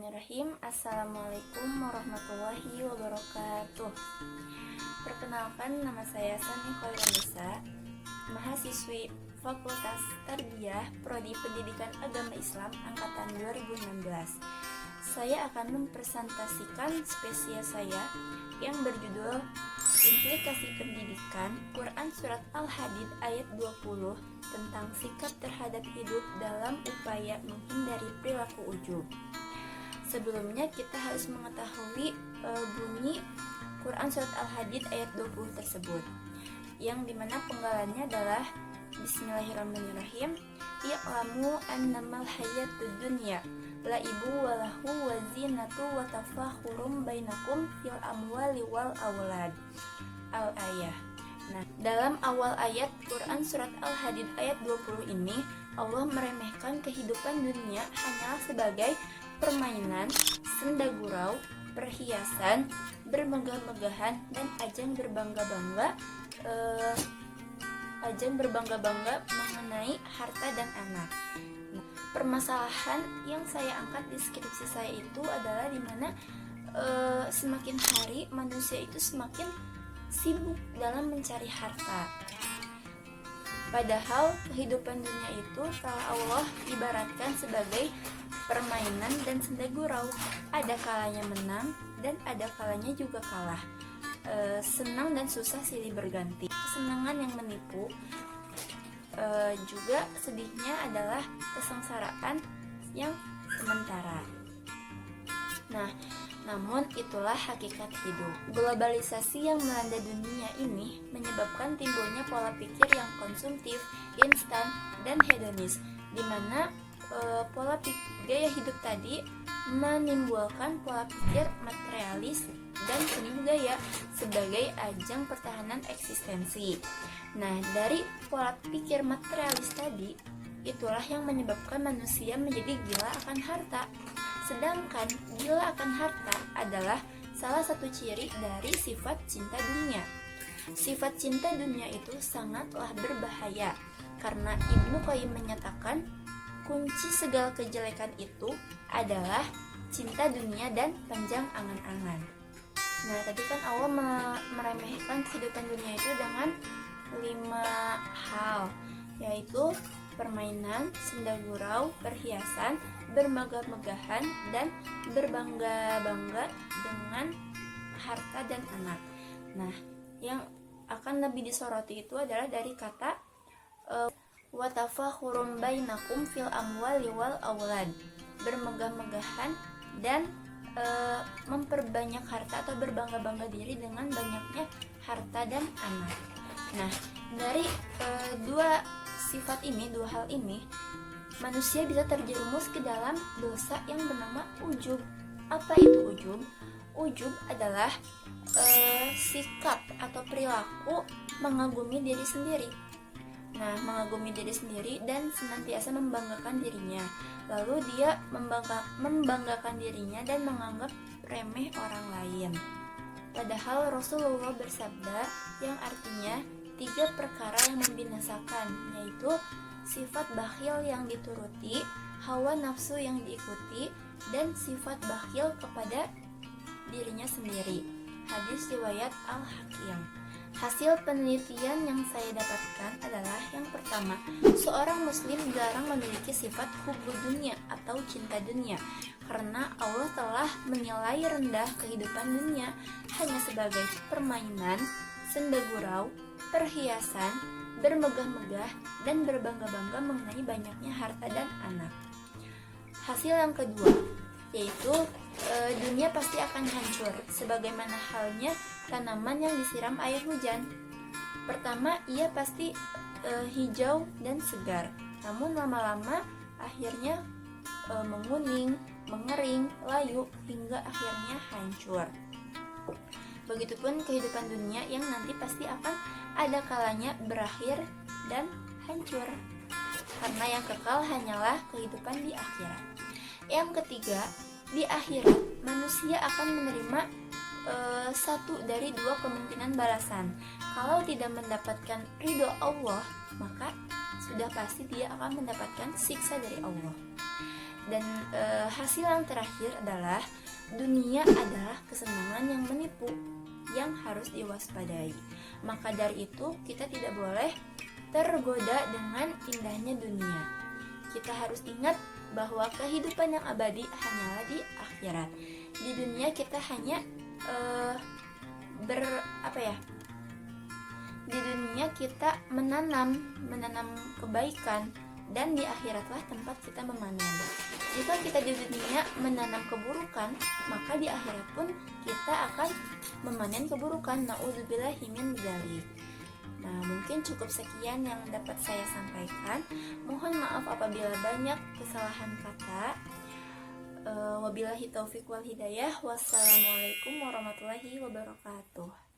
Bismillahirrahmanirrahim. Assalamualaikum warahmatullahi wabarakatuh. Perkenalkan, nama saya Sani Khairunisa, mahasiswi Fakultas Tarbiyah Prodi Pendidikan Agama Islam Angkatan 2016. Saya akan mempresentasikan spesies saya yang berjudul Implikasi Pendidikan Quran Surat Al-Hadid ayat 20 tentang sikap terhadap hidup dalam upaya menghindari perilaku ujub. Sebelumnya kita harus mengetahui bunyi Quran Surat Al-Hadid ayat 20 tersebut, yang dimana penggalannya adalah Bismillahirrahmanirrahim. I'lamu annamal hayatud dunya laibu walahu wazinatu wa tafakhurum bainakum fil amwali wal aulad. Al-ayah. Nah, dalam awal ayat Quran Surat Al-Hadid ayat 20 ini, Allah meremehkan kehidupan dunia hanyalah sebagai permainan, senda gurau, perhiasan, bermegah-megahan, dan ajang berbangga-bangga mengenai harta dan anak. Nah, permasalahan yang saya angkat di skripsi saya itu adalah dimana semakin hari manusia itu semakin sibuk dalam mencari harta. Padahal kehidupan dunia itu telah Allah ibaratkan sebagai permainan dan senda gurau. Ada kalanya menang dan ada kalanya juga kalah. Senang dan susah silih berganti. Kesenangan yang menipu, juga sedihnya adalah kesengsaraan yang sementara. Nah, namun itulah hakikat hidup. Globalisasi yang melanda dunia ini menyebabkan timbulnya pola pikir yang konsumtif, instan, dan hedonis, di mana gaya hidup tadi menimbulkan pola pikir materialis dan seni budaya sebagai ajang pertahanan eksistensi. Nah, dari pola pikir materialis tadi, itulah yang menyebabkan manusia menjadi gila akan harta. Sedangkan gila akan harta adalah salah satu ciri dari sifat cinta dunia. Sifat cinta dunia itu sangatlah berbahaya, karena Ibnu Qayyim menyatakan kunci segala kejelekan itu adalah cinta dunia dan panjang angan-angan. Nah, tadi kan Allah meremehkan kehidupan dunia itu dengan 5 hal, yaitu permainan, senda gurau, perhiasan, bermegah-megahan, dan berbangga-bangga dengan harta dan anak. Nah, yang akan lebih disoroti itu adalah dari kata wa tafakhurum bainakum fil amwali wal aulad, bermegah-megahan dan memperbanyak harta atau berbangga-bangga diri dengan banyaknya harta dan anak. Nah, dari dua hal ini, manusia bisa terjerumus ke dalam dosa yang bernama ujub. Apa itu ujub? Ujub adalah sikap atau perilaku mengagumi diri sendiri. Nah, mengagumi diri sendiri dan senantiasa membanggakan dirinya. Lalu dia membanggakan dirinya dan menganggap remeh orang lain. Padahal Rasulullah bersabda yang artinya 3 perkara yang membinasakan, yaitu sifat bakhil yang dituruti, hawa nafsu yang diikuti, dan sifat bakhil kepada dirinya sendiri. Hadis riwayat Al-Hakim. Hasil penelitian yang saya dapatkan adalah yang pertama, seorang muslim jarang memiliki sifat hubbud dunia atau cinta dunia, karena Allah telah menilai rendah kehidupan dunia hanya sebagai permainan, senda gurau, perhiasan, bermegah-megah, dan berbangga-bangga mengenai banyaknya harta dan anak. Hasil yang kedua, yaitu dunia pasti akan hancur, sebagaimana halnya tanaman yang disiram air hujan. Pertama, ia pasti hijau dan segar, namun lama-lama akhirnya menguning, mengering, layu, hingga akhirnya hancur. Begitupun kehidupan dunia yang nanti pasti akan ada kalanya berakhir dan hancur, karena yang kekal hanyalah kehidupan di akhirat. Yang ketiga, di akhirat manusia akan menerima satu dari 2 kemungkinan balasan. Kalau tidak mendapatkan ridho Allah, maka sudah pasti dia akan mendapatkan siksa dari Allah. Dan hasil yang terakhir adalah dunia adalah kesenangan yang menipu, yang harus diwaspadai. Maka dari itu kita tidak boleh tergoda dengan indahnya dunia. Kita harus ingat bahwa kehidupan yang abadi hanyalah di akhirat. Di dunia kita hanya di dunia kita menanam kebaikan, dan di akhiratlah tempat kita memanen. Jika kita di dunia menanam keburukan, maka di akhirat pun kita akan memanen keburukan. Na'udzubillahi min dzalik. Nah, mungkin cukup sekian yang dapat saya sampaikan. Mohon maaf apabila banyak kesalahan kata. Wabillahi taufiq wal hidayah. Wassalamualaikum warahmatullahi wabarakatuh.